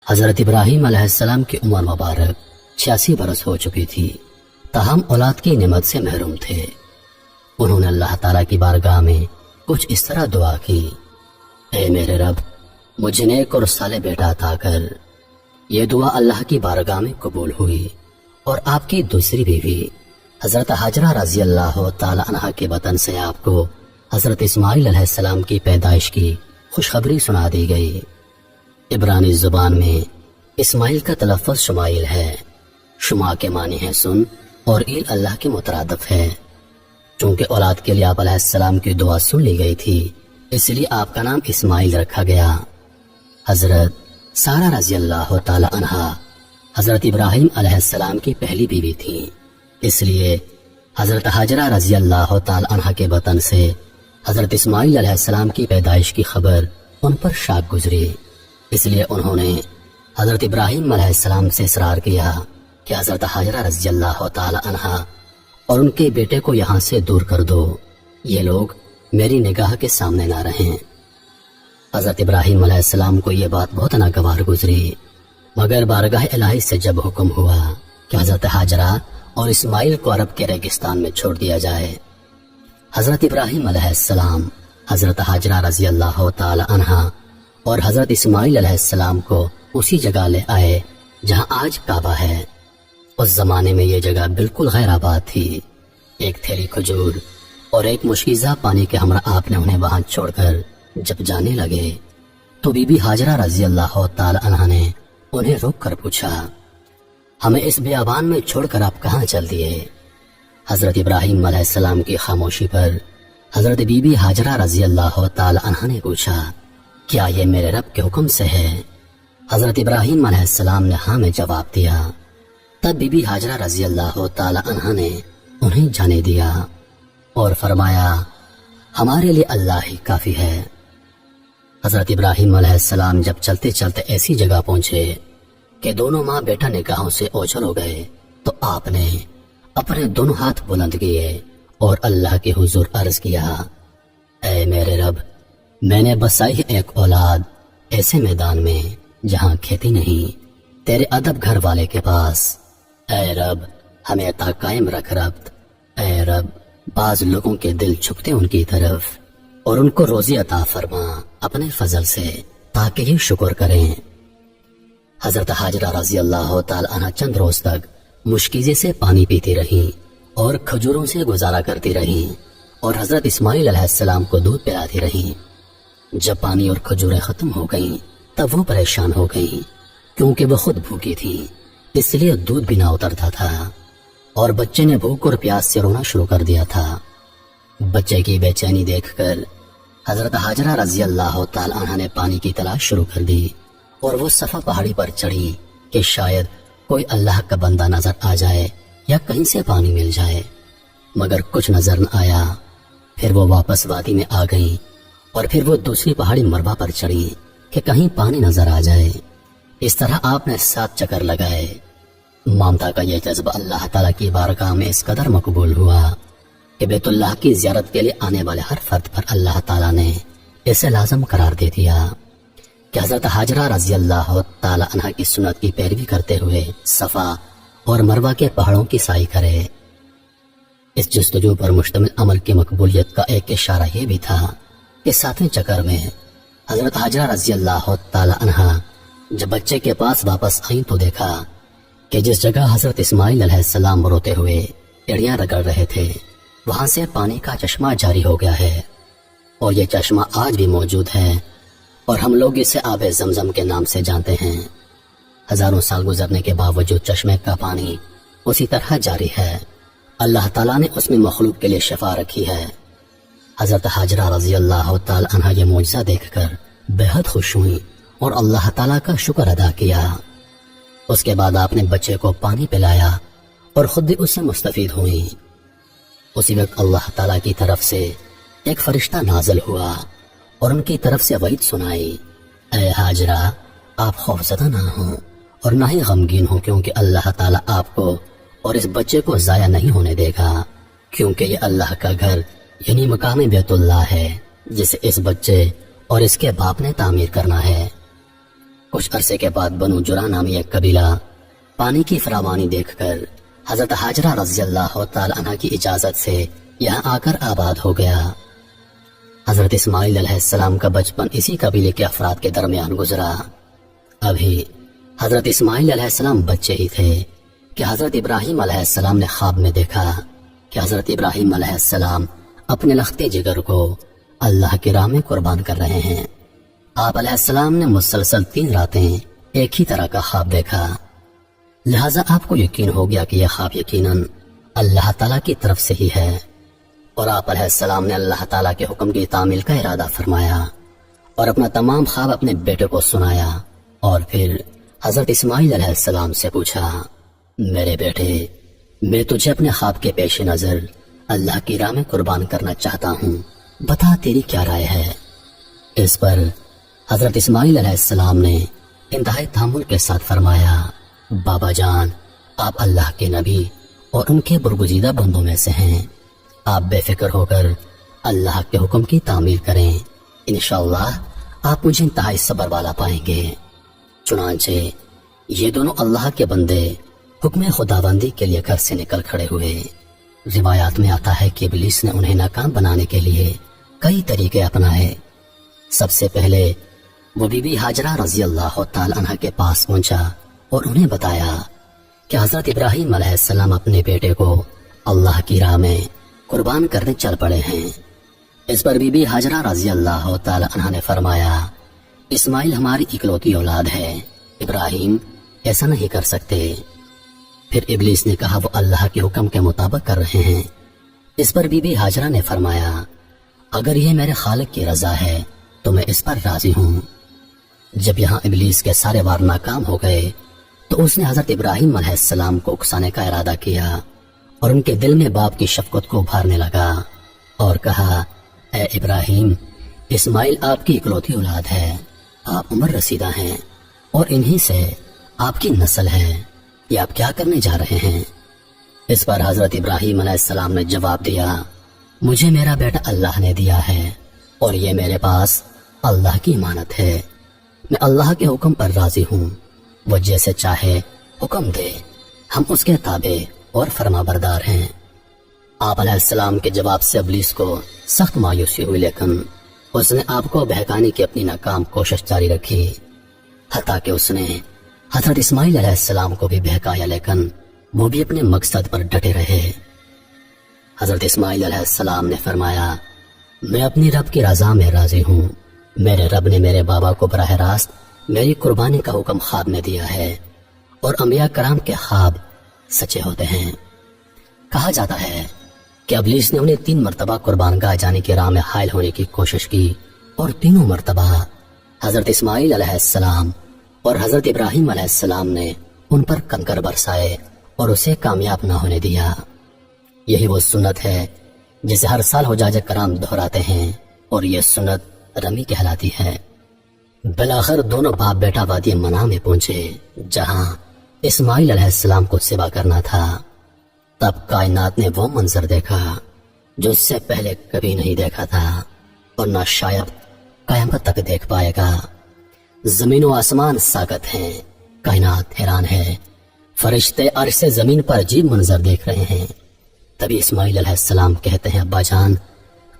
حضرت ابراہیم علیہ السلام کی عمر مبارک 86 برس ہو چکی تھی، تاہم اولاد کی نعمت سے محروم تھے۔ انہوں نے اللہ تعالیٰ کی بارگاہ میں کچھ اس طرح دعا کی: اے میرے رب، مجھے نیک اور صالح بیٹا عطا کر۔ یہ دعا اللہ کی بارگاہ میں قبول ہوئی اور آپ کی دوسری بیوی حضرت حاجرہ رضی اللہ تعالی عنہا کے بطن سے آپ کو حضرت اسماعیل علیہ السلام کی پیدائش کی خوشخبری سنا دی گئی۔ عبرانی زبان میں اسماعیل کا تلفظ شمائل ہے۔ شما کے معنی ہے سن اور ایل اللہ کے مترادف ہے۔ چونکہ اولاد کے لیے آپ علیہ السلام کی دعا سن لی گئی تھی، اس لیے آپ کا نام اسماعیل رکھا گیا۔ حضرت سارہ رضی اللہ تعالی عنہا حضرت ابراہیم علیہ السلام کی پہلی بیوی تھی، اس لیے حضرت حاجرہ رضی اللہ تعالی عنہا کے بطن سے حضرت اسماعیل علیہ السلام کی پیدائش کی خبر ان پر شاک گزری۔ اس لیے انہوں نے حضرت ابراہیم علیہ السلام سے اصرار کیا کہ حضرت حاجرہ رضی اللہ تعالی عنہا اور ان کے بیٹے کو یہاں سے دور کر دو، یہ لوگ میری نگاہ کے سامنے نہ رہیں۔ حضرت ابراہیم علیہ السلام کو یہ بات بہت ناگوار گزری، مگر بارگاہ الہی سے جب حکم ہوا کہ حضرت حاجرہ اور اسماعیل کو عرب کے ریگستان میں چھوڑ دیا جائے، حضرت ابراہیم علیہ السلام حضرت حاجرہ رضی اللہ تعالی عنہا اور حضرت اسماعیل علیہ السلام کو اسی جگہ لے آئے جہاں آج کعبہ ہے۔ اس زمانے میں یہ جگہ بالکل غیر آباد تھی۔ ایک تھیلی کھجور اور ایک مشکیزہ پانی کے ہمراہ آپ نے انہیں وہاں چھوڑ کر جب جانے لگے تو بی بی حاجرہ رضی اللہ تعالی عنہا نے انہیں روک کر پوچھا: ہمیں اس بیابان میں چھوڑ کر آپ کہاں چل دیے؟ حضرت ابراہیم علیہ السلام کی خاموشی پر حضرت بی بی حاجرہ رضی اللہ تعالی عنہا نے پوچھا: کیا یہ میرے رب کے حکم سے ہے؟ حضرت ابراہیم علیہ السلام نے ہاں میں جواب دیا۔ تب بی بی حاجرہ رضی اللہ تعالی عنہا نے انہیں جانے دیا اور فرمایا: ہمارے لیے اللہ ہی کافی ہے۔ حضرت ابراہیم علیہ السلام جب چلتے چلتے ایسی جگہ پہنچے کہ دونوں ماں بیٹا نگاہوں سے اوجھل ہو گئے تو آپ نے اپنے دونوں ہاتھ بلند کیے اور اللہ کے حضور عرض کیا: اے میرے رب، میں نے بسائی ہے ایک اولاد ایسے میدان میں جہاں کھیتی نہیں، تیرے ادب گھر والے کے پاس۔ اے رب، ہمیں عطا قائم رکھ رب۔ اے رب، بعض لوگوں کے دل چھکتے ان کی طرف اور ان کو روزی عطا فرما اپنے فضل سے تاکہ یہ شکر کریں۔ حضرت حاجرہ رضی اللہ تعالی عنہ چند روز تک مشکیزے سے پانی پیتی رہیں اور کھجوروں سے گزارا کرتی رہیں اور حضرت اسماعیل علیہ السلام کو دودھ پلاتی رہیں۔ جب پانی اور کھجوریں ختم ہو گئیں تب وہ پریشان ہو گئیں، کیونکہ وہ خود بھوکی تھی، اس لیے دودھ بھی نہ اترتا تھا اور بچے نے بھوک اور پیاس سے رونا شروع کر دیا تھا۔ بچے کی بے چینی دیکھ کر حضرت حاجرہ رضی اللہ تعالی عنہ نے پانی کی تلاش شروع کر دی اور وہ صفا پہاڑی پر چڑھی کہ شاید کوئی اللہ کا بندہ نظر آ جائے یا کہیں سے پانی مل جائے، مگر کچھ نظر نہ آیا۔ پھر وہ واپس وادی میں آ گئیں اور پھر وہ دوسری پہاڑی مربع پر چڑھی کہ کہیں پانی نظر آ جائے۔ اس طرح آپ نے 7 چکر لگائے۔ مامتا کا یہ جذبہ اللہ تعالیٰ کی بارگاہ میں اس قدر مقبول ہوا کہ بیت اللہ کی زیارت کے لیے آنے والے ہر فرد پر اللہ تعالیٰ نے اسے لازم قرار دے دیا کہ حضرت حاجرہ رضی اللہ تعالی عنہ کی سنت کی پیروی کرتے ہوئے صفا اور مروہ کے پہاڑوں کی سعی کرے۔ اس جستجو پر مشتمل عمل کی مقبولیت کا ایک اشارہ یہ بھی تھا کہ 7ویں چکر میں حضرت حاجرہ رضی اللہ تعالی عنہ جب بچے کے پاس واپس آئیں تو دیکھا کہ جس جگہ حضرت اسماعیل علیہ السلام روتے ہوئے ایڑیاں رگڑ رہے تھے وہاں سے پانی کا چشمہ جاری ہو گیا ہے، اور یہ چشمہ آج بھی موجود ہے اور ہم لوگ اسے آب زمزم کے نام سے جانتے ہیں۔ ہزاروں سال گزرنے کے باوجود چشمے کا پانی اسی طرح جاری ہے۔ اللہ تعالیٰ نے اس میں مخلوق کے لیے شفا رکھی ہے۔ حضرت حاجرہ رضی اللہ تعالی عنہ یہ معجزہ دیکھ کر بے حد خوش ہوئی اور اللہ تعالیٰ کا شکر ادا کیا۔ اس کے بعد آپ نے بچے کو پانی پلایا اور خود بھی اس سے مستفید ہوئی۔ اسی وقت اللہ تعالیٰ کی طرف سے ایک فرشتہ نازل ہوا اور ان کی طرف سے وعید سنائی: اے حاجرہ، آپ خوفزدہ نہ ہوں اور نہ ہی غمگین ہوں، کیونکہ اللہ تعالیٰ آپ کو اور اس بچے کو ضائع نہیں ہونے دے گا، کیونکہ یہ اللہ کا گھر یعنی مقام بیت اللہ ہے جسے اس بچے اور اس کے باپ نے تعمیر کرنا ہے۔ کچھ عرصے کے بعد بنو جرا نامی ایک قبیلہ پانی کی فراوانی دیکھ کر حضرت ہاجرہ رضی اللہ تعالی عنہ کی اجازت سے یہاں آ کر آباد ہو گیا۔ حضرت اسماعیل علیہ السلام کا بچپن اسی قبیلے کے افراد کے درمیان گزرا۔ ابھی حضرت اسماعیل علیہ السلام بچے ہی تھے کہ حضرت ابراہیم علیہ السلام نے خواب میں دیکھا کہ حضرت ابراہیم علیہ السلام اپنے لختے جگر کو اللہ کی راہ میں قربان کر رہے ہیں۔ آپ علیہ السلام نے مسلسل 3 راتیں ایک ہی طرح کا خواب دیکھا، لہذا آپ کو یقین ہو گیا کہ یہ خواب یقیناً اللہ تعالیٰ کی طرف سے ہی ہے، اور آپ علیہ السلام نے اللہ تعالیٰ کے حکم کی تعمیل کا ارادہ فرمایا اور اپنا تمام خواب اپنے بیٹے کو سنایا، اور پھر حضرت اسماعیل علیہ السلام سے پوچھا، میرے بیٹے، میں تجھے اپنے خواب کے پیش نظر اللہ کی راہ میں قربان کرنا چاہتا ہوں، بتا تیری کیا رائے ہے؟ اس پر حضرت اسماعیل علیہ السلام نے انتہائی تحمل کے ساتھ فرمایا، بابا جان، آپ اللہ کے نبی اور ان کے برگزیدہ بندوں میں سے ہیں، آپ بے فکر ہو کر اللہ کے حکم کی تعمیل کریں، انشاءاللہ آپ مجھے انتہائی صبر والا پائیں گے۔ چنانچہ یہ دونوں اللہ کے بندے حکم خداوندی کے لیے گھر سے نکل کھڑے ہوئے۔ روایات میں آتا ہے کہ ابلیس نے انہیں ناکام بنانے کے لیے کئی طریقے اپنائے۔ سب سے پہلے وہ بی بی ہاجرہ رضی اللہ تعالی عنہ کے پاس پہنچا اور انہیں بتایا کہ حضرت ابراہیم علیہ السلام اپنے بیٹے کو اللہ کی راہ میں قربان کرنے چل پڑے ہیں۔ اس پر بی بی ہاجرہ رضی اللہ تعالی عنہ نے فرمایا، اسماعیل ہماری اکلوتی اولاد ہے، ابراہیم ایسا نہیں کر سکتے۔ پھر ابلیس نے کہا وہ اللہ کے حکم کے مطابق کر رہے ہیں۔ اس پر بی بی ہاجرہ نے فرمایا، اگر یہ میرے خالق کی رضا ہے تو میں اس پر راضی ہوں۔ جب یہاں ابلیس کے سارے وار ناکام ہو گئے تو اس نے حضرت ابراہیم علیہ السلام کو اکسانے کا ارادہ کیا اور ان کے دل میں باپ کی شفقت کو ابھارنے لگا اور کہا، اے ابراہیم، اسماعیل آپ کی اکلوتی اولاد ہے، آپ عمر رسیدہ ہیں اور انہی سے آپ کی نسل ہے، یہ آپ کیا کرنے جا رہے ہیں؟ اس پر حضرت ابراہیم علیہ السلام نے جواب دیا، مجھے میرا بیٹا اللہ نے دیا ہے اور یہ میرے پاس اللہ کی امانت ہے، میں اللہ کے حکم پر راضی ہوں، وہ جیسے چاہے حکم دے، ہم اس کے تابع اور فرما بردار ہیں۔ آپ علیہ السلام کے جواب سے ابلیس کو سخت مایوسی ہوئی، لیکن اس نے آپ کو بہکانے کی اپنی ناکام کوشش جاری رکھی، حتیٰ کہ اس نے حضرت اسماعیل علیہ السلام کو بھی بہکایا، لیکن وہ بھی اپنے مقصد پر ڈٹے رہے۔ حضرت اسماعیل علیہ السلام نے فرمایا، میں اپنی رب کی رضا میں راضی ہوں، میرے رب نے میرے بابا کو براہ راست میری قربانی کا حکم خواب میں دیا ہے، اور انبیاء کرام کے خواب سچے ہوتے ہیں۔ کہا جاتا ہے کہ ابلیس نے انہیں 3 مرتبہ قربان گاہ جانے کی راہ میں حائل ہونے کی کوشش کی، اور تینوں مرتبہ حضرت اسماعیل علیہ السلام اور حضرت ابراہیم علیہ السلام نے ان پر کنکر برسائے اور اسے کامیاب نہ ہونے دیا۔ یہی وہ سنت ہے جسے ہر سال حجاج کرام دہراتے ہیں، اور یہ سنت رمی کہلاتی ہے۔ بالآخر دونوں باپ بیٹا وادی منا میں پہنچے، جہاں اسماعیل علیہ السلام کو ذبح کرنا تھا۔ تب کائنات نے وہ منظر دیکھا جو اس سے پہلے کبھی نہیں دیکھا تھا اور نہ شاید قیامت تک دیکھ پائے گا۔ زمین و آسمان ساکت ہیں، کائنات حیران ہے، فرشتے عرش سے زمین پر عجیب منظر دیکھ رہے ہیں۔ تبھی اسماعیل علیہ السلام کہتے ہیں، ابا جان،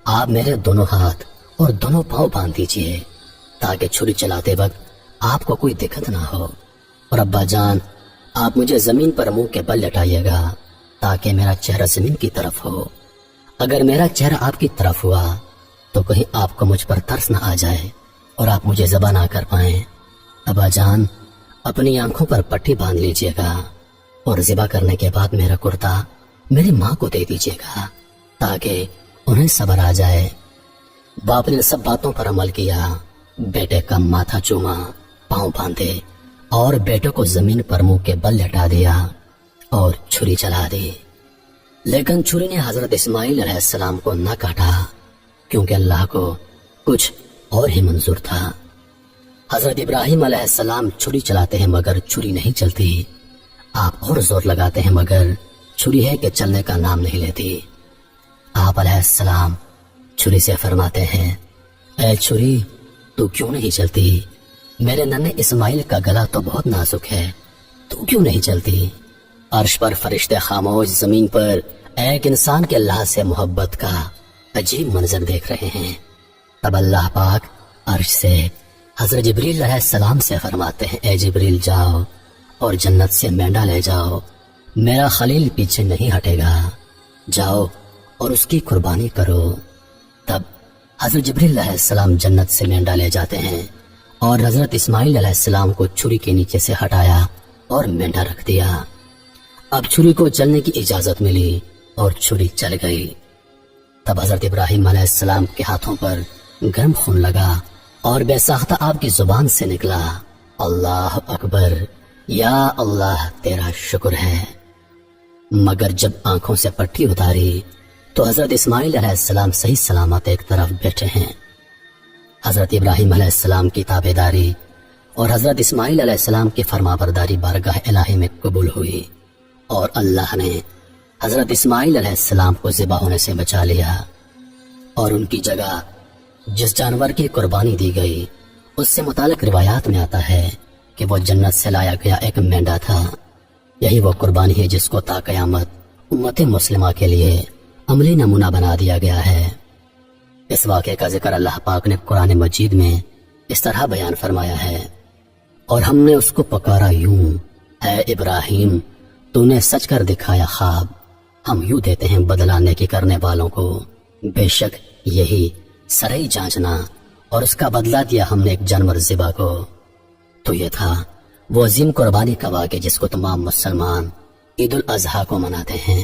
آپ میرے دونوں ہاتھ اور دونوں پاؤں باندھ دیجئے تاکہ چھری چلاتے وقت آپ کو کوئی دقت نہ ہو، اور ابا جان، آپ مجھے زمین پر منہ کے بل لٹائیے گا تاکہ میرا چہرہ زمین کی طرف ہو۔ اگر میرا چہرہ آپ کی طرف ہوا تو کہیں آپ کو مجھ پر ترس نہ آ جائے اور آپ مجھے ذبح نہ کر پائیں۔ ابا جان، اپنی آنکھوں پر پٹی باندھ لیجئے گا اور ذبح کرنے کے بعد میرا کرتا میری ماں کو دے دیجئے گا تاکہ انہیں صبر آ جائے۔ باپ نے سب باتوں پر عمل کیا، بیٹے کا ماتھا چوما، پاؤں باندھے اور بیٹے کو زمین پر منہ کے بل لٹا دیا اور چھری چلا دی۔ لیکن چھری نے حضرت اسماعیل علیہ السلام کو نہ کاٹا، کیونکہ اللہ کو کچھ اور ہی منظور تھا۔ حضرت ابراہیم علیہ السلام چھری چلاتے ہیں مگر چھری نہیں چلتی، آپ اور زور لگاتے ہیں مگر چھری ہے کہ چلنے کا نام نہیں لیتی۔ آپ علیہ السلام چھری سے فرماتے ہیں، اے چھری، تو کیوں نہیں چلتی؟ میرے ننھے اسماعیل کا گلا تو بہت نازک ہے، تو کیوں نہیں چلتی؟ عرش پر فرشتے خاموش، زمین پر ایک انسان کے اللہ سے محبت کا عجیب منظر دیکھ رہے ہیں۔ تب اللہ پاک عرش سے حضرت جبریل علیہ السلام سے فرماتے ہیں، اے جبریل جاؤ اور جنت سے مینڈا لے جاؤ، میرا خلیل پیچھے نہیں ہٹے گا، جاؤ اور اس کی قربانی کرو۔ تب حضرت جبریل علیہ السلام جنت سے مینڈا لے جاتے ہیں اور حضرت اسماعیل علیہ السلام کو چھری کے نیچے سے ہٹایا اور مینڈا رکھ دیا۔ اب چھری کو چلنے کی اجازت ملی اور چھری چل گئی۔ تب حضرت ابراہیم علیہ السلام کے ہاتھوں پر گرم خون لگا اور بے ساختہ آپ کی زبان سے نکلا، اللہ اکبر، یا اللہ تیرا شکر ہے۔ مگر جب آنکھوں سے پٹی اتاری تو حضرت اسماعیل علیہ السلام صحیح سلامت ایک طرف بیٹھے ہیں۔ حضرت ابراہیم علیہ السلام کی تابعداری اور حضرت اسماعیل علیہ السلام کی فرمانبرداری بارگاہ الہی میں قبول ہوئی اور اللہ نے حضرت اسماعیل علیہ السلام کو ذبح ہونے سے بچا لیا، اور ان کی جگہ جس جانور کی قربانی دی گئی اس سے متعلق روایات میں آتا ہے کہ وہ جنت سے لایا گیا ایک مینڈا تھا۔ یہی وہ قربانی ہے جس کو تا قیامت امت مسلمہ کے لیے عملی نمونہ بنا دیا گیا ہے۔ اس واقعے کا ذکر اللہ پاک نے قرآن مجید میں اس طرح بیان فرمایا ہے، اور ہم نے اس کو پکارا یوں، اے ابراہیم تو نے سچ کر دکھایا خواب، ہم یوں دیتے ہیں بدلہ نیکی کرنے والوں کو، بے شک یہی سرئی جانچنا، اور اس کا بدلہ دیا ہم نے ایک جانور ذبح کو۔ تو یہ تھا وہ عظیم قربانی کا واقعہ جس کو تمام مسلمان عید الاضحیٰ کو مناتے ہیں۔